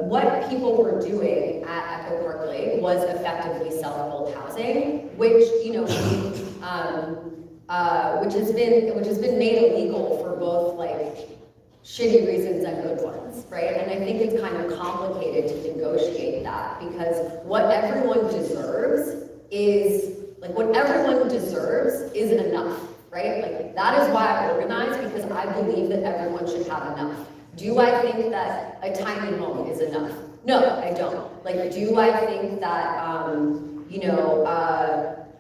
what people were doing at Echo Park Lake was effectively self-built housing, which, you know, which has been made illegal for both like shitty reasons and good ones, right? And I think it's kind of complicated to negotiate that because what everyone deserves is enough, right? Like that is why I organize, because I believe that everyone should have enough. Do I think that a tiny home is enough? No, I don't. Like, do I think that,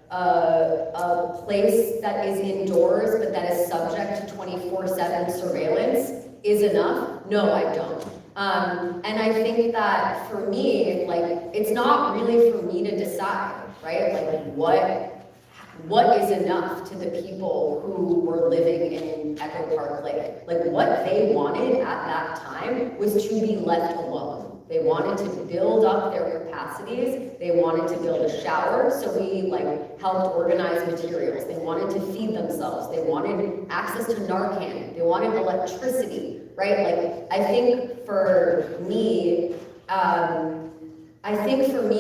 a place that is indoors but that is subject to 24/7 surveillance is enough? No, I don't. And I think that for me, like, it's not really for me to decide, right? Like, what is enough to the people who were living in Echo Park Lake? Like, what they wanted at that time was to be left alone. They wanted to build up their capacities. They wanted to build a shower, so we like helped organize materials. They wanted to feed themselves. They wanted access to Narcan. They wanted electricity, right? Like, I think for me,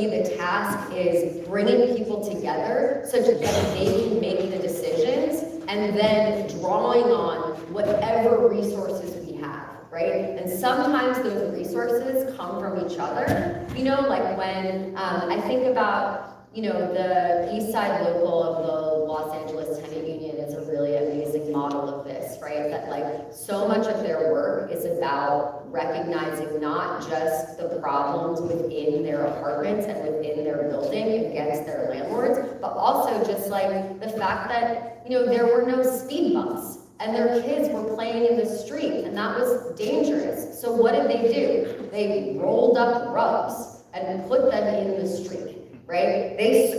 the task is bringing people together such that they can make the decisions and then drawing on whatever resources we have, right? And sometimes those resources come from each other. You know, like when I think about, you know, the East Side local of the Los Angeles Tenant Union is a really amazing model of this, right? That like so much of their work is about recognizing not just the problems within their apartments and within their building against their landlords, but also just like the fact that, you know, there were no speed bumps and their kids were playing in the street and that was dangerous. So what did they do? They rolled up rugs and put them in the street. Right? They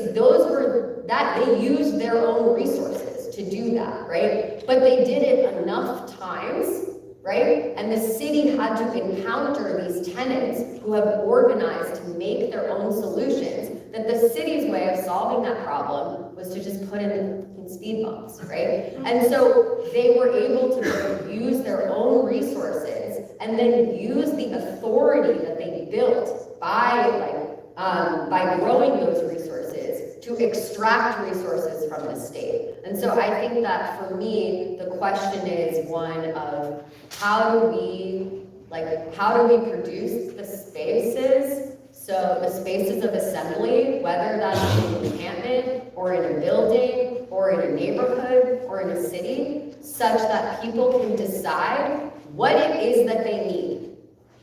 used their own resources to do that, right? But they did it enough times, right? And the city had to encounter these tenants who have organized to make their own solutions, that the city's way of solving that problem was to just put in speed bumps, right? And so they were able to use their own resources and then use the authority that they built by growing those resources to extract resources from the state. And so I think that for me, the question is one of how do we produce the spaces, so the spaces of assembly, whether that's in an encampment or in a building or in a neighborhood or in a city, such that people can decide what it is that they need.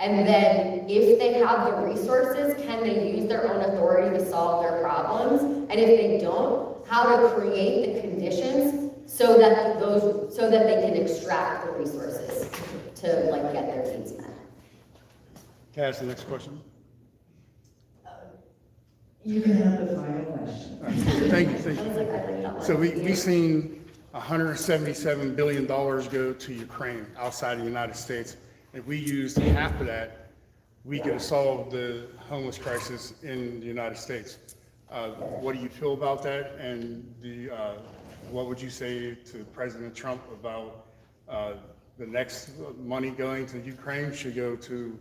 And then if they have the resources, can they use their own authority to solve their problems? And if they don't, how to create the conditions so that they can extract the resources to like get their needs met. Can I ask the next question? You can have the final question. Thank you. So we've seen $177 billion go to Ukraine outside the United States. If we used half of that, we could have solved the homeless crisis in the United States. What do you feel about that? And what would you say to President Trump about the next money going to Ukraine should go to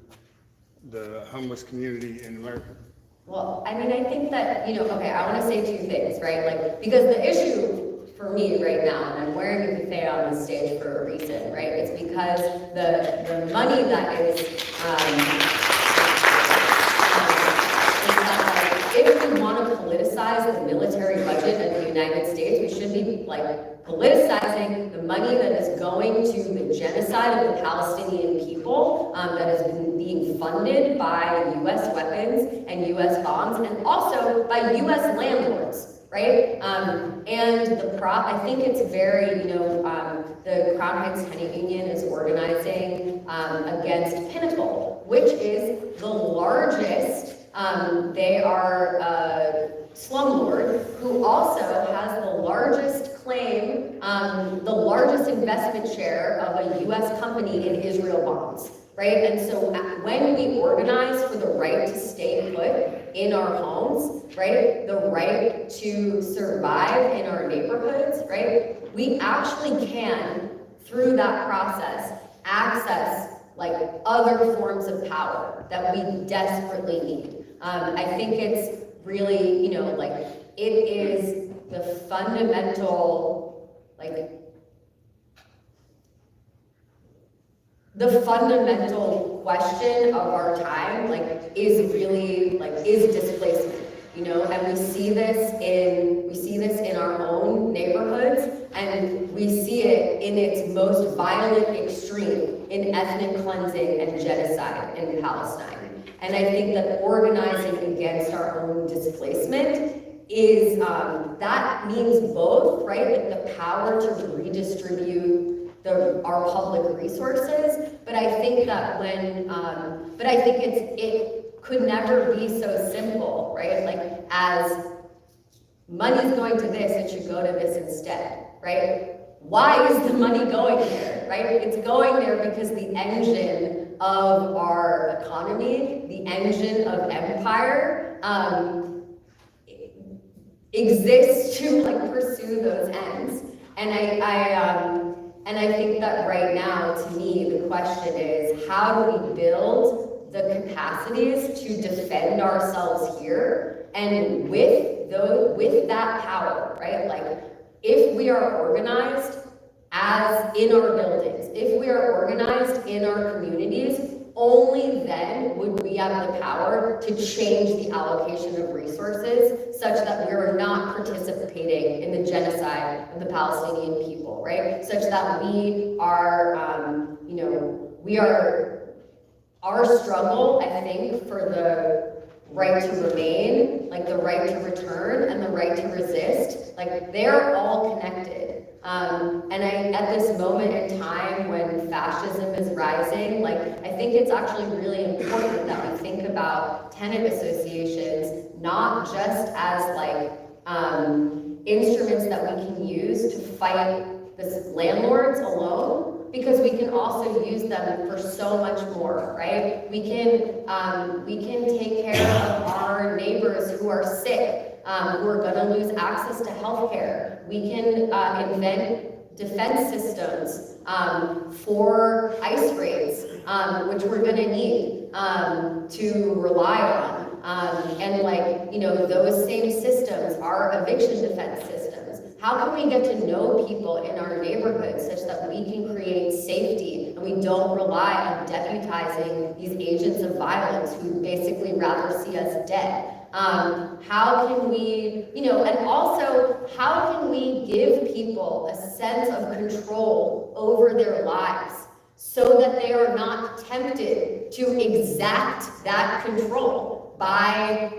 the homeless community in America? Well, I mean, I think that, you know, okay, I want to say two things, right? Like, because the issue for me right now, and I'm wearing a buffet on the stage for a reason, right? It's because the money that is if we want to politicize the military budget of the United States, we should be like politicizing the money that is going to the genocide of the Palestinian people, that has been being funded by U.S. weapons and U.S. bombs, and also by U.S. landlords. Right? I think it's very, you know, the Crown Heights Tenant Union is organizing against Pinnacle, which is the largest, they are a slumlord who also has the largest claim, the largest investment share of a U.S. company in Israel bonds. Right? And so when we organize for the right to stay put in our homes, right? The right to survive in our neighborhoods, right? We actually can, through that process, access like other forms of power that we desperately need. I think it's really, you know, like it is the fundamental, the fundamental question of our time, is really, is displacement, and we see this in our own neighborhoods, and we see it in its most violent extreme in ethnic cleansing and genocide in Palestine. And I think that organizing against our own displacement is, that means both, right, the power to redistribute our public resources, but I think that it could never be so simple, right? As money's going to this, it should go to this instead, right? Why is the money going there, right? It's going there because the engine of our economy, the engine of empire, exists to pursue those ends. And I think that right now, to me, the question is, how do we build the capacities to defend ourselves here? And with that power, right? If we are organized as in our buildings, if we are organized in our communities, only then would we have the power to change the allocation of resources such that we are not participating in the genocide of the Palestinian people, right? Such that we are, our struggle, I think, for the right to remain, the right to return, and the right to resist, they're all connected. At this moment in time when fascism is rising, I think it's actually really important that we think about tenant associations not just as instruments that we can use to fight the landlords alone, because we can also use them for so much more, right? We can take care of our neighbors who are sick, who are gonna lose access to healthcare. We can invent defense systems for ice raids, which we're gonna need to rely on. Those same systems are eviction defense systems. How can we get to know people in our neighborhoods such that we can create safety and we don't rely on deputizing these agents of violence who basically rather see us dead? How can we, and also, how can we give people a sense of control over their lives so that they are not tempted to exact that control by,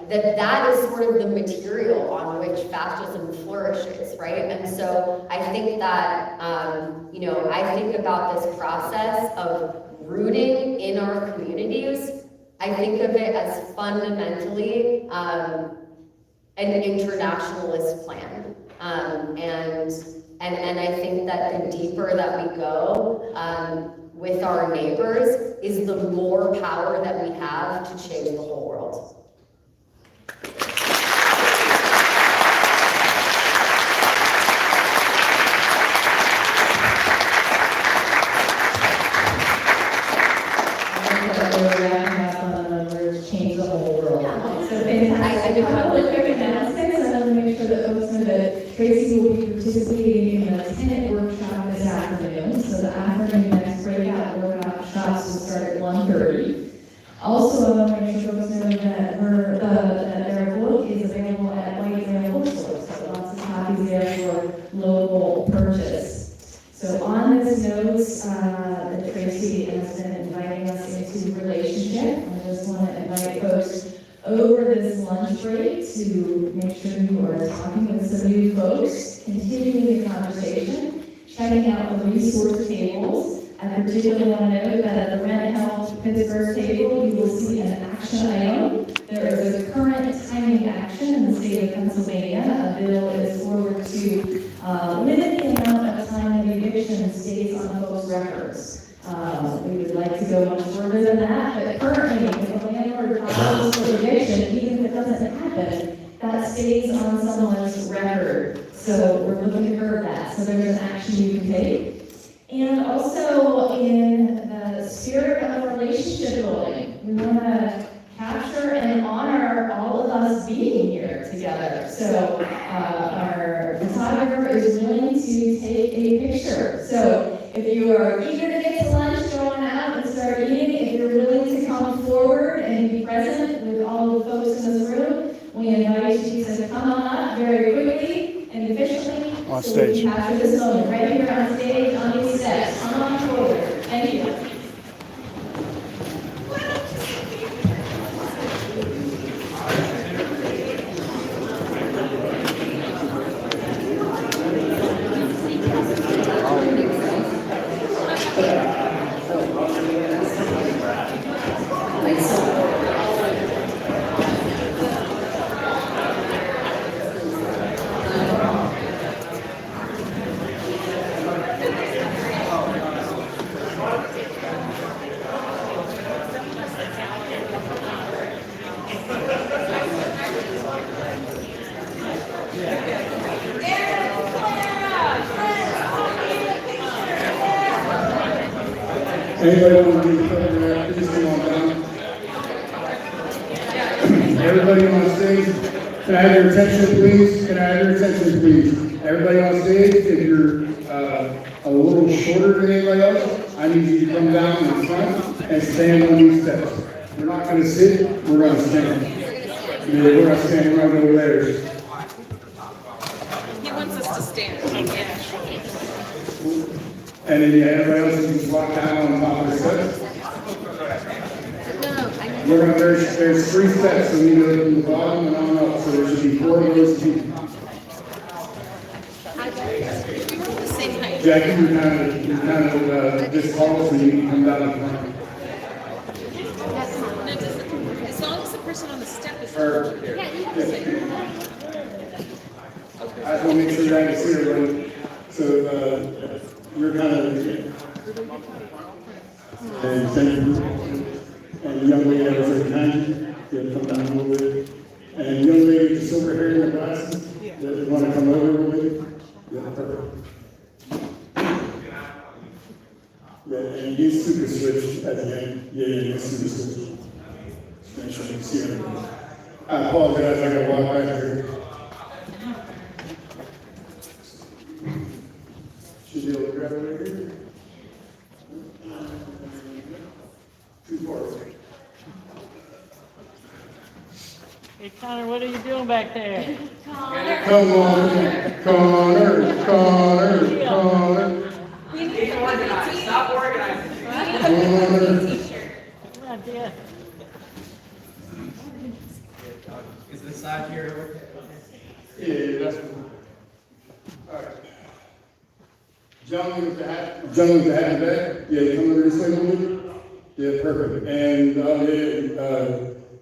that is sort of the material on which fascism flourishes, right? And so I think that, I think about this process of rooting in our communities. I think of it as fundamentally an internationalist plan. And I think that the deeper that we go with our neighbors is the more power that we have to change the whole world. Change the whole world. So fantastic. A couple of quick announcements. I want to make sure that folks know that Tracy will be participating in a tenant workshop this afternoon. So the afternoon next breakout workshops will start at 1:30. Also, I want to make sure folks know that their book is available at White Bear Bookstores. So lots of copies there for local purchase. So on this note, that Tracy has been inviting us into relationship. I just want to invite folks over this lunch break to make sure you are talking with some new folks, continuing the conversation, checking out the resource tables. I particularly want to note that at the Rent Help Pittsburgh table, you will see an action item. There is a current timing action in the state of Pennsylvania. A bill is forward to limit the amount of time that eviction stays on folks' records. We would like to go much further than that, but currently, if a landlord files for eviction, even if it doesn't happen, that stays on someone's record. So we're looking to curb that. So there's an action you can take. And also, in the spirit of relationship building, we want to capture and honor all of us being here. picture together. So our photographer is willing to take a picture. So if you are eager to get to lunch, go on out and start eating. If you're willing to come forward and be present with all the folks in this room, we invite you to come on up very quickly and efficiently. On so we stage. can capture this moment right here on stage, on these steps. Come on forward. Thank you. Anybody want to be photographed, please come on down. Everybody on stage, can I have your attention, please? Can I have your attention, please? Everybody on stage, if you're a little shorter than anybody else, I need you to come down in front and stand on these steps. We're not going to sit, we're going to stand. Yeah, we're going to stand, we're going to go there. He wants us to stand. Yeah. And then everybody else can walk down on top of the steps. We're going to, there's 3 steps, so we go from the bottom and on up, so there should be 4 of those people. The same height. Jackie, you're kind of this tall, so you can come down in front. As long as the person on the step is. Or, Yeah, you can say. I just want to make sure that I can see everybody. So, you're kind of, and thank you. And the young lady that was at behind you, yeah, come down a little bit. And the young lady with the silver hair and the glasses, you want to come over a little bit? Yeah, perfect. Yeah, and you super switch at the end. Yeah, super switch. Make sure you can see everything. I apologize, I gotta walk back here. Should be able to grab it right here. Too far. Hey Connor, what are you doing back there? Come on, Connor. We need to organize. Stop organizing. Come on, dear. Is this side here? Yeah, that's cool. All right. Gentlemen with the hat in the back. Yeah, come over this way a little bit. Yeah, perfect. And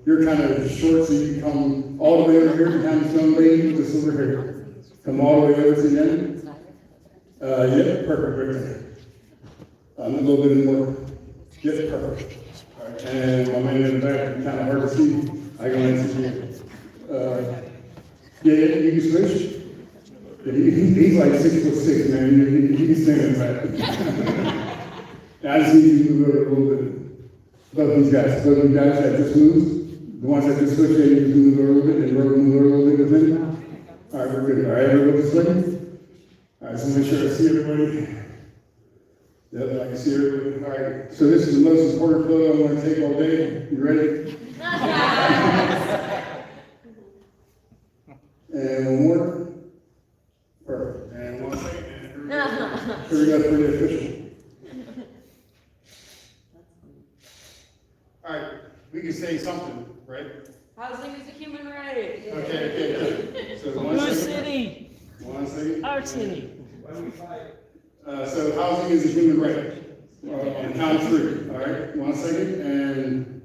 you're kind of short, so you can come all the way over here behind this young lady with the silver hair. Come all the way over to the end. Yeah, perfect, right there. A little bit more. Yeah, perfect. All right. And my man in the back, kind of hard to see. I go into you. Yeah, you can switch. Yeah, he's like 6'6", man. He can stand in that. I just need you to move over a little bit. Both these guys that just moved, the ones that just switched, you can move over a little bit, and we're move over a little bit with him. All right, we're good. All right, everybody this way. All right, so make sure I see everybody. Yep, I can see everybody. All right, so this is the most important photo I'm going to take all day. You ready? And one more. Perfect. And 1 second. Here we go for the official. All right, we can say something, right? Housing is a human right. Okay. So Your 1 second. city, 1 second. our city. So housing is a human right. On count of 3. All right, 1 second, and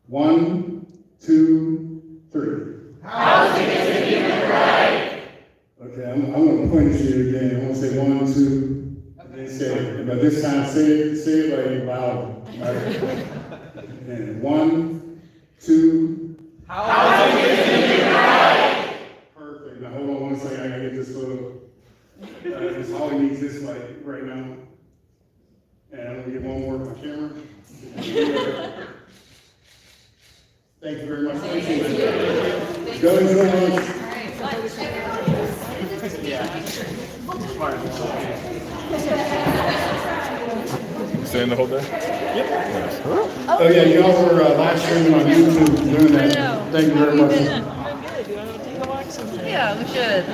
1, 2, 3. Housing is a human right. Okay, I'm going to point at you again. I'm going to say 1, 2, and then say it. But this time, say it like loud. All right. And 1, 2. Housing is a human right. Perfect. Now hold on 1 second. I gotta get this photo. This Holly needs this light right now. And I'm gonna get one more with my camera. Thank you very much. Thank you. Go enjoy lunch. Staying the whole day? Oh yeah, y'all were live streaming on YouTube doing that. Thank you very much. Been good. You want to take a walk sometime? Yeah, we should.